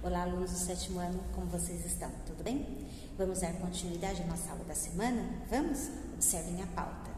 Olá, alunos do 7º ano, como vocês estão? Tudo bem? Vamos dar continuidade à nossa aula da semana? Vamos? Observem a pauta.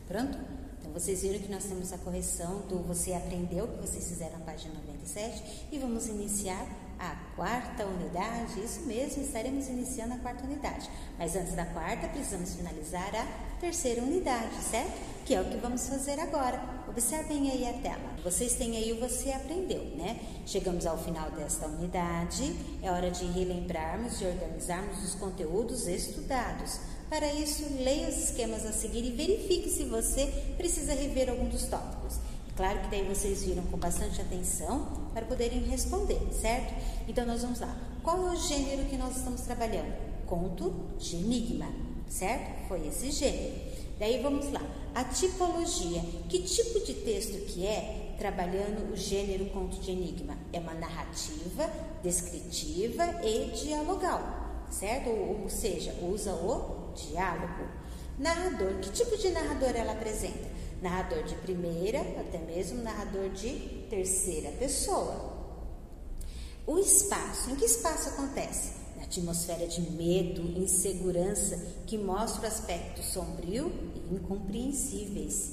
Pronto? Então, vocês viram que nós temos a correção do Você Aprendeu, que vocês fizeram na página 97, e vamos iniciar a 4ª unidade. Isso mesmo, estaremos iniciando a 4ª unidade. Mas antes da 4ª, precisamos finalizar a 3ª unidade, certo? Que é o que vamos fazer agora. Observem aí a tela. Vocês têm aí o Você Aprendeu, né? Chegamos ao final desta unidade, é hora de relembrarmos e organizarmos os conteúdos estudados. Para isso, leia os esquemas a seguir e verifique se você precisa rever algum dos tópicos. Claro que daí vocês viram com bastante atenção para poderem responder, certo? Então, nós vamos lá. Qual é o gênero que nós estamos trabalhando? Conto de enigma, certo? Foi esse gênero. Daí, vamos lá. A tipologia. Que tipo de texto que é trabalhando o gênero conto de enigma? É uma narrativa, descritiva e dialogal, certo? Ou seja, usa o diálogo. Narrador. Que tipo de narrador ela apresenta? Narrador de primeira, até mesmo narrador de terceira pessoa. O espaço. Em que espaço acontece? Na atmosfera de medo, insegurança, que mostra aspectos sombrios e incompreensíveis.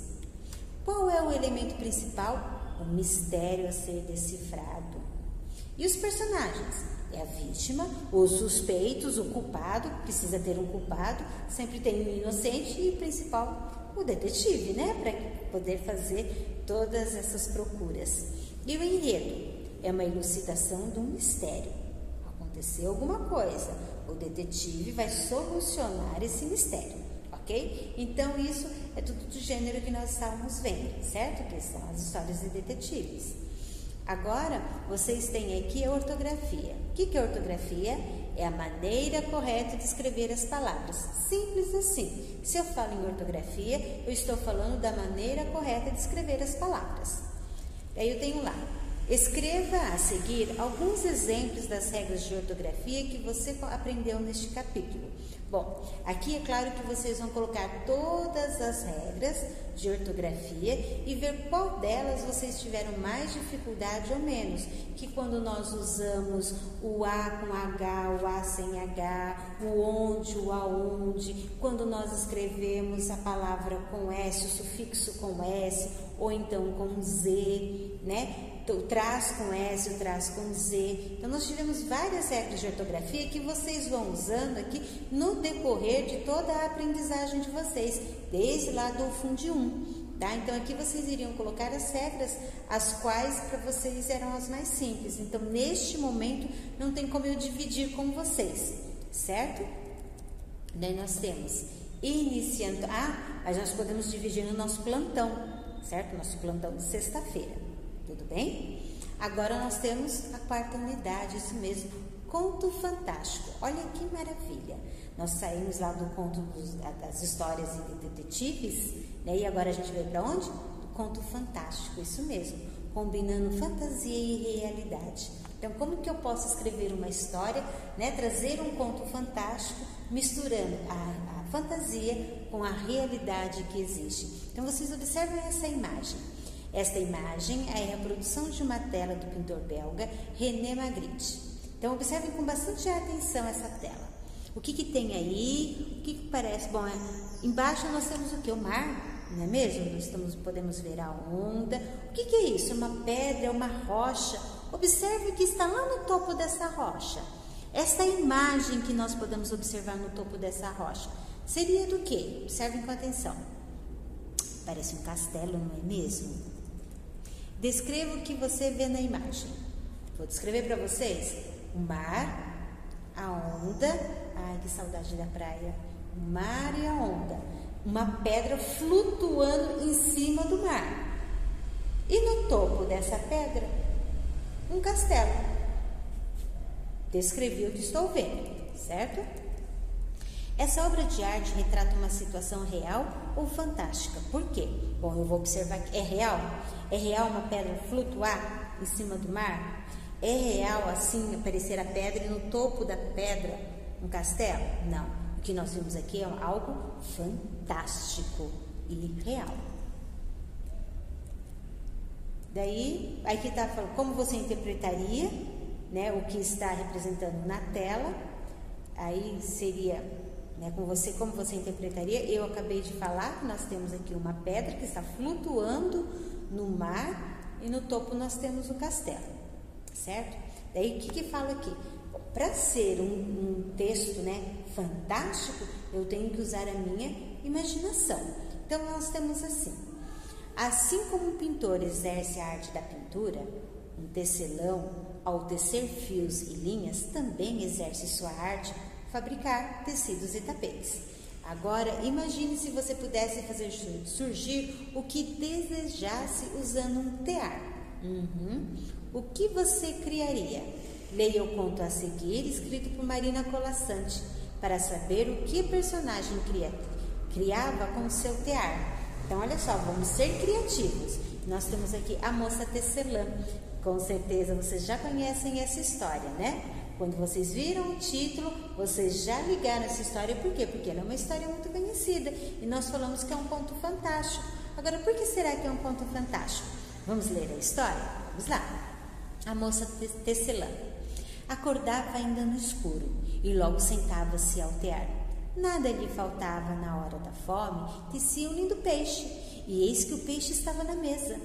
Qual é o elemento principal? O mistério a ser decifrado. E os personagens? É a vítima, os suspeitos, o culpado, precisa ter um culpado, sempre tem um inocente e o principal, o detetive, né? Para poder fazer todas essas procuras. E o enredo? É uma elucidação de um mistério. Aconteceu alguma coisa, o detetive vai solucionar esse mistério, ok? Então, isso é tudo do gênero que nós estávamos vendo, certo? Que são as histórias de detetives. Agora, vocês têm aqui a ortografia. O que é ortografia? É a maneira correta de escrever as palavras. Simples assim. Se eu falo em ortografia, eu estou falando da maneira correta de escrever as palavras. Aí eu tenho lá. Escreva a seguir alguns exemplos das regras de ortografia que você aprendeu neste capítulo. Bom, aqui é claro que vocês vão colocar todas as regras de ortografia e ver qual delas vocês tiveram mais dificuldade ou menos. Que quando nós usamos o A com H, o A sem H, o onde, o aonde, quando nós escrevemos a palavra com S, o sufixo com S, ou então com Z, né? O traz com S, o traz com Z. Então, nós tivemos várias regras de ortografia que vocês vão usando aqui no decorrer de toda a aprendizagem de vocês, desde lá do Fundo 1, tá? Então, aqui vocês iriam colocar as regras, as quais para vocês eram as mais simples. Então, neste momento, não tem como eu dividir com vocês, certo? Daí nós temos iniciando... mas nós podemos dividir no nosso plantão, certo? Nosso plantão de sexta-feira. Tudo bem? Agora nós temos a 4ª unidade, isso mesmo, conto fantástico. Olha que maravilha! Nós saímos lá do conto das histórias de detetives, né? E agora a gente veio para onde? Do conto fantástico, isso mesmo, combinando fantasia e realidade. Então, como que eu posso escrever uma história, né? Trazer um conto fantástico, misturando a fantasia com a realidade que existe. Então, vocês observem essa imagem. Esta imagem é a reprodução de uma tela do pintor belga René Magritte. Então, observem com bastante atenção essa tela. O que tem aí? O que parece? Bom, embaixo nós temos o que? O mar, não é mesmo? Nós podemos ver a onda. O que é isso? Uma pedra, uma rocha. Observe que está lá no topo dessa rocha. Esta imagem que nós podemos observar no topo dessa rocha seria do quê? Observem com atenção. Parece um castelo, não é mesmo? Descreva o que você vê na imagem. Vou descrever para vocês o mar, a onda. Ai, que saudade da praia. O mar e a onda. Uma pedra flutuando em cima do mar. E no topo dessa pedra, um castelo. Descrevi o que estou vendo, certo? Essa obra de arte retrata uma situação real ou fantástica. Por quê? Bom, eu vou observar que é real. É real uma pedra flutuar em cima do mar? É real assim aparecer a pedra e no topo da pedra um castelo? Não. O que nós vimos aqui é algo fantástico e real. Daí, aqui está falando como você interpretaria, né, o que está representando na tela. Aí seria, né, como você interpretaria. Eu acabei de falar que nós temos aqui uma pedra que está flutuando no mar e no topo nós temos o castelo, certo? Daí, o que fala aqui? Para ser um texto, né, fantástico, eu tenho que usar a minha imaginação. Então, nós temos assim como um pintor exerce a arte da pintura, um tecelão, ao tecer fios e linhas, também exerce sua arte fabricar tecidos e tapetes. Agora, imagine se você pudesse fazer surgir o que desejasse usando um tear. O que você criaria? Leia o conto a seguir, escrito por Marina Colasanti, para saber o que o personagem criava com o seu tear. Então, olha só, vamos ser criativos. Nós temos aqui a moça tecelã. Com certeza vocês já conhecem essa história, né? Quando vocês viram o título, vocês já ligaram essa história. Por quê? Porque ela é uma história muito conhecida e nós falamos que é um conto fantástico. Agora, por que será que é um conto fantástico? Vamos ler a história? Vamos lá. A moça tecelã acordava ainda no escuro e logo sentava-se ao tear. Nada lhe faltava na hora da fome, tecia um lindo peixe, e eis que o peixe estava na mesa.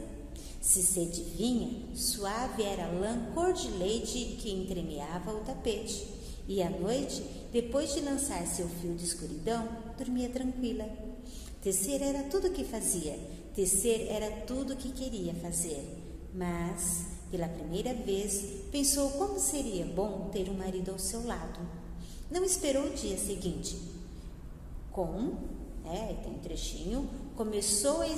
Se sede vinha, suave era a lã cor de leite que entremeava o tapete, e à noite, depois de lançar seu fio de escuridão, dormia tranquila. Tecer era tudo o que fazia, tecer era tudo o que queria fazer, mas, pela primeira vez, pensou como seria bom ter um marido ao seu lado. Não esperou o dia seguinte. Tem um trechinho, começou a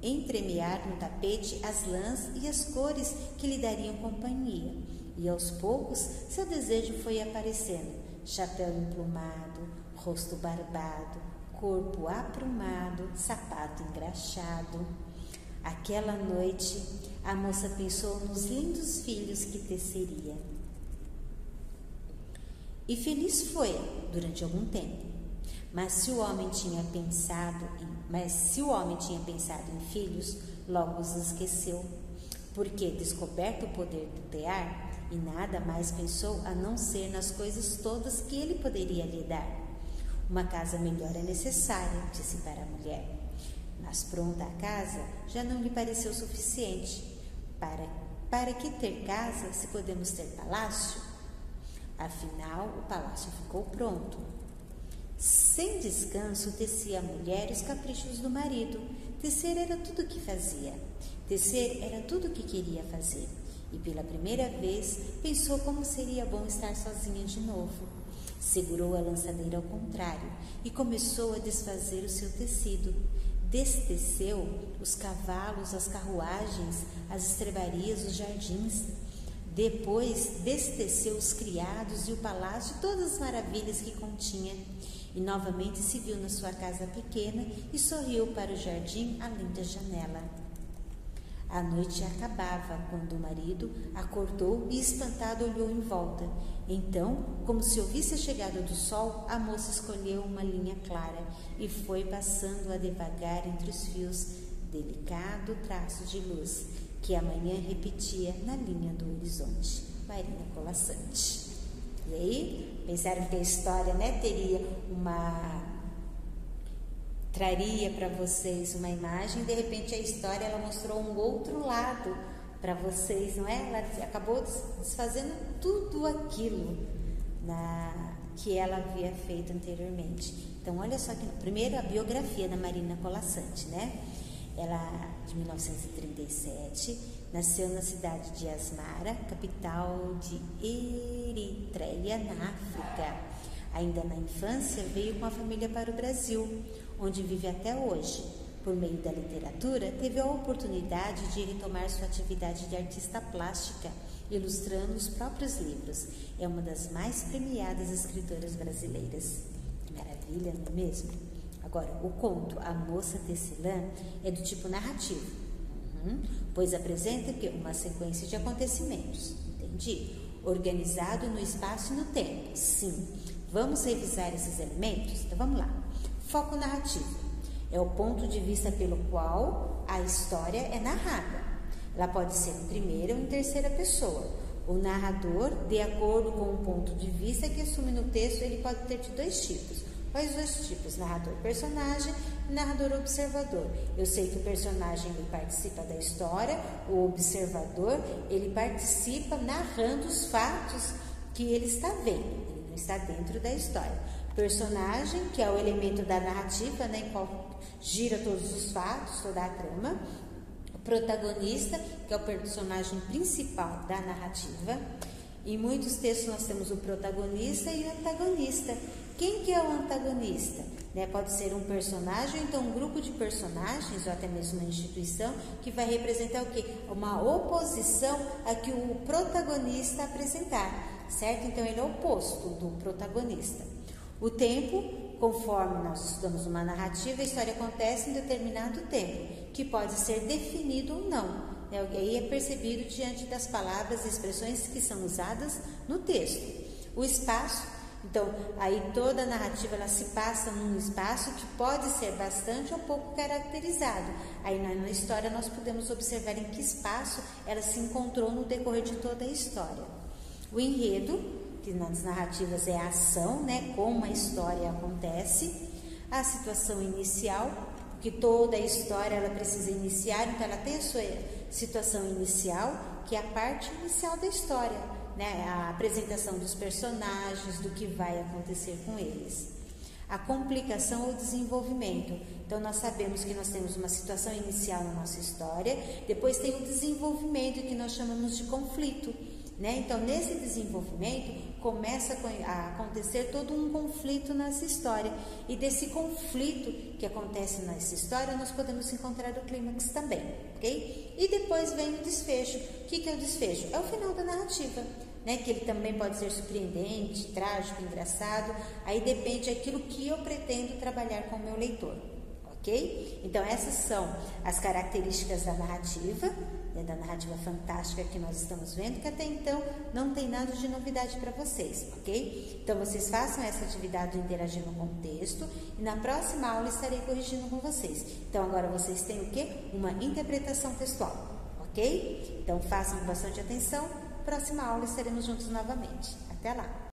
entremear no tapete as lãs e as cores que lhe dariam companhia, e aos poucos seu desejo foi aparecendo: chapéu emplumado, rosto barbado, corpo aprumado, sapato engraxado. Aquela noite, a moça pensou nos lindos filhos que teceria. E feliz foi durante algum tempo. Mas se o homem tinha pensado em filhos, logo os esqueceu, porque, descoberto o poder do tear, e nada mais pensou a não ser nas coisas todas que ele poderia lhe dar. Uma casa melhor é necessária, disse para a mulher. Mas pronta a casa já não lhe pareceu suficiente. Para que ter casa se podemos ter palácio? Afinal, o palácio ficou pronto. Sem descanso, tecia a mulher os caprichos do marido. Tecer era tudo o que fazia. Tecer era tudo o que queria fazer. E pela primeira vez, pensou como seria bom estar sozinha de novo. Segurou a lançadeira ao contrário e começou a desfazer o seu tecido. Desteceu os cavalos, as carruagens, as estrebarias, os jardins. Depois, desteceu os criados e o palácio e todas as maravilhas que continha. E novamente se viu na sua casa pequena e sorriu para o jardim além da janela. A noite acabava quando o marido acordou e espantado olhou em volta. Então, como se ouvisse a chegada do sol, a moça escolheu uma linha clara e foi passando-a devagar entre os fios, delicado traço de luz, que a manhã repetia na linha do horizonte. Marina Colasanti. E aí, pensaram que a história, né, traria para vocês uma imagem, de repente a história ela mostrou um outro lado para vocês, não é? Ela acabou desfazendo tudo aquilo que ela havia feito anteriormente. Então, olha só que primeiro a biografia da Marina Colasanti, né? Ela, de 1937, nasceu na cidade de Asmara, capital de Eritreia, na África. Ainda na infância, veio com a família para o Brasil, onde vive até hoje. Por meio da literatura, teve a oportunidade de retomar sua atividade de artista plástica, ilustrando os próprios livros. É uma das mais premiadas escritoras brasileiras. Que maravilha, não é mesmo? Agora, o conto A Moça Tecelã é do tipo narrativo, pois apresenta uma sequência de acontecimentos, Entendi. Organizado no espaço e no tempo. Sim. Vamos revisar esses elementos? Então vamos lá. Foco narrativo. É o ponto de vista pelo qual a história é narrada. Ela pode ser em primeira ou em terceira pessoa. O narrador, de acordo com o ponto de vista que assume no texto, ele pode ter de dois tipos. Quais dois tipos? Narrador-personagem e narrador-observador. Eu sei que o personagem ele participa da história, o observador ele participa narrando os fatos que ele está vendo. Ele não está dentro da história. Personagem, que é o elemento da narrativa, né, em qual gira todos os fatos, toda a trama. O protagonista, que é o personagem principal da narrativa. Em muitos textos nós temos o protagonista e o antagonista. Quem que é o antagonista? Né, pode ser um personagem, ou então um grupo de personagens, ou até mesmo uma instituição, que vai representar o quê? Uma oposição a que o protagonista apresentar, certo? Então ele é o oposto do protagonista. O tempo, conforme nós estudamos uma narrativa, a história acontece em determinado tempo, que pode ser definido ou não. E aí é percebido diante das palavras e expressões que são usadas no texto. O espaço, então, aí toda a narrativa ela se passa num espaço que pode ser bastante ou pouco caracterizado. Aí na história nós podemos observar em que espaço ela se encontrou no decorrer de toda a história. O enredo, que nas narrativas é a ação, né, como a história acontece. A situação inicial, porque toda a história ela precisa iniciar, então ela tem a sua situação inicial, que é a parte inicial da história, né, a apresentação dos personagens, do que vai acontecer com eles. A complicação ou desenvolvimento. Então, nós sabemos que nós temos uma situação inicial na nossa história, depois tem o desenvolvimento, que nós chamamos de conflito. Né? Então, nesse desenvolvimento, começa a acontecer todo um conflito nessa história. E desse conflito que acontece nessa história, nós podemos encontrar o clímax também, ok? E depois vem o desfecho. O que é o desfecho? É o final da narrativa, né? Que ele também pode ser surpreendente, trágico, engraçado. Aí depende daquilo que eu pretendo trabalhar com o meu leitor. Ok? Então, essas são as características da narrativa, né, da narrativa fantástica que nós estamos vendo, que até então não tem nada de novidade para vocês, ok? Então, vocês façam essa atividade de interagir no contexto e na próxima aula estarei corrigindo com vocês. Então, agora vocês têm o quê? Uma interpretação textual, ok? Então, façam com bastante atenção. Próxima aula estaremos juntos novamente. Até lá!